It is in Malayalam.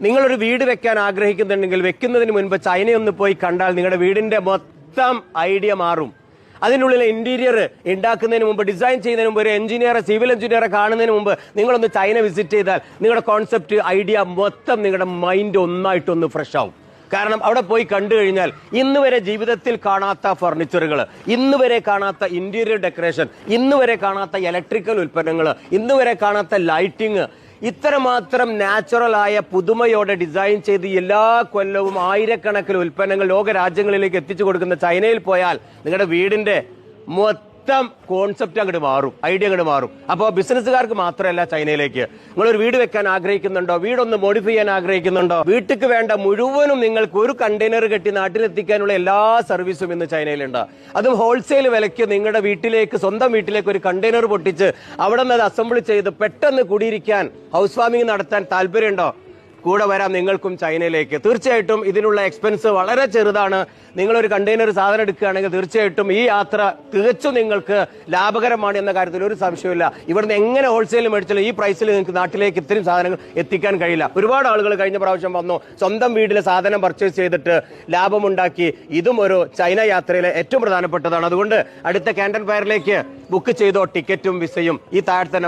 നിങ്ങളൊരു വീട് വെക്കാൻ ആഗ്രഹിക്കുന്നുണ്ടെങ്കിൽ വെക്കുന്നതിന് മുൻപ് ചൈനയൊന്ന് പോയി കണ്ടാൽ നിങ്ങളുടെ വീടിന്റെ മൊത്തം ഐഡിയ മാറും. അതിനുള്ളിൽ ഇന്റീരിയർ ഉണ്ടാക്കുന്നതിന് മുമ്പ്, ഡിസൈൻ ചെയ്യുന്നതിന് മുമ്പ്, ഒരു എഞ്ചിനീയറെ, സിവിൽ എഞ്ചിനീയറെ കാണുന്നതിന് മുമ്പ് നിങ്ങളൊന്ന് ചൈന വിസിറ്റ് ചെയ്താൽ നിങ്ങളുടെ കോൺസെപ്റ്റ്, ഐഡിയ മൊത്തം നിങ്ങളുടെ മൈൻഡ് ഒന്നായിട്ടൊന്ന് ഫ്രഷ് ആവും. കാരണം അവിടെ പോയി കണ്ടു കഴിഞ്ഞാൽ ഇന്ന് വരെ ജീവിതത്തിൽ കാണാത്ത ഫർണിച്ചറുകൾ, ഇന്ന് വരെ കാണാത്ത ഇന്റീരിയർ ഡെക്കറേഷൻ, ഇന്ന് വരെ കാണാത്ത ഇലക്ട്രിക്കൽ ഉൽപ്പന്നങ്ങൾ, ഇന്ന് വരെ കാണാത്ത ലൈറ്റിംഗ്, ഇത്രമാത്രം നാച്ചുറലായ പുതുമയോടെ ഡിസൈൻ ചെയ്ത് എല്ലാ കൊല്ലവും ആയിരക്കണക്കിന് ഉൽപ്പന്നങ്ങൾ ലോകരാജ്യങ്ങളിലേക്ക് എത്തിച്ചു കൊടുക്കുന്ന ചൈനയിൽ പോയാൽ നിങ്ങളുടെ വീടിന്റെ മൊത്തം കോൺസെപ്റ്റ് അങ്ങോട്ട് മാറും, ഐഡിയ അങ്ങോട്ട് മാറും. അപ്പോൾ ബിസിനസ്സുകാർക്ക് മാത്രമല്ല, ചൈനയിലേക്ക് നിങ്ങളൊരു വീട് വെക്കാൻ ആഗ്രഹിക്കുന്നുണ്ടോ, വീടൊന്ന് മോഡിഫൈ ചെയ്യാൻ ആഗ്രഹിക്കുന്നുണ്ടോ, വീട്ടിക്ക് വേണ്ട മുഴുവനും നിങ്ങൾക്ക് ഒരു കണ്ടെയ്നർ കെട്ടി നാട്ടിലെത്തിക്കാനുള്ള എല്ലാ സർവീസും ഇന്ന് ചൈനയിലുണ്ട്. അതും ഹോൾസെയിൽ വിലയ്ക്ക് നിങ്ങളുടെ വീട്ടിലേക്ക്, സ്വന്തം വീട്ടിലേക്ക് ഒരു കണ്ടെയ്നർ പൊട്ടിച്ച് അവിടെ നിന്ന് അത് അസംബിൾ ചെയ്ത് പെട്ടെന്ന് കുടിയിരിക്കാൻ, ഹൗസ് വാമിംഗ് നടത്താൻ താല്പര്യമുണ്ടോ? കൂടെ വരാം നിങ്ങൾക്കും ചൈനയിലേക്ക്. തീർച്ചയായിട്ടും ഇതിനുള്ള എക്സ്പെൻസ് വളരെ ചെറുതാണ്. നിങ്ങളൊരു കണ്ടെയ്നർ സാധനം എടുക്കുകയാണെങ്കിൽ തീർച്ചയായിട്ടും ഈ യാത്ര തികച്ചും നിങ്ങൾക്ക് ലാഭകരമാണ് എന്ന കാര്യത്തിൽ ഒരു സംശയമില്ല. ഇവിടുന്ന് എങ്ങനെ ഹോൾസെയിൽ മേടിച്ചാലും ഈ പ്രൈസിൽ നിങ്ങൾക്ക് നാട്ടിലേക്ക് ഇത്രയും സാധനങ്ങൾ എത്തിക്കാൻ കഴിയില്ല. ഒരുപാട് ആളുകൾ കഴിഞ്ഞ പ്രാവശ്യം വന്നു, സ്വന്തം വീട്ടിലെ സാധനം പർച്ചേസ് ചെയ്തിട്ട് ലാഭമുണ്ടാക്കി. ഇതും ഒരു ചൈന യാത്രയിലെ ഏറ്റവും പ്രധാനപ്പെട്ടതാണ്. അതുകൊണ്ട് അടുത്ത കാൻഡൻ ഫയറിലേക്ക് ബുക്ക് ചെയ്തോ ടിക്കറ്റും വിസയും ഈ താഴത്തെ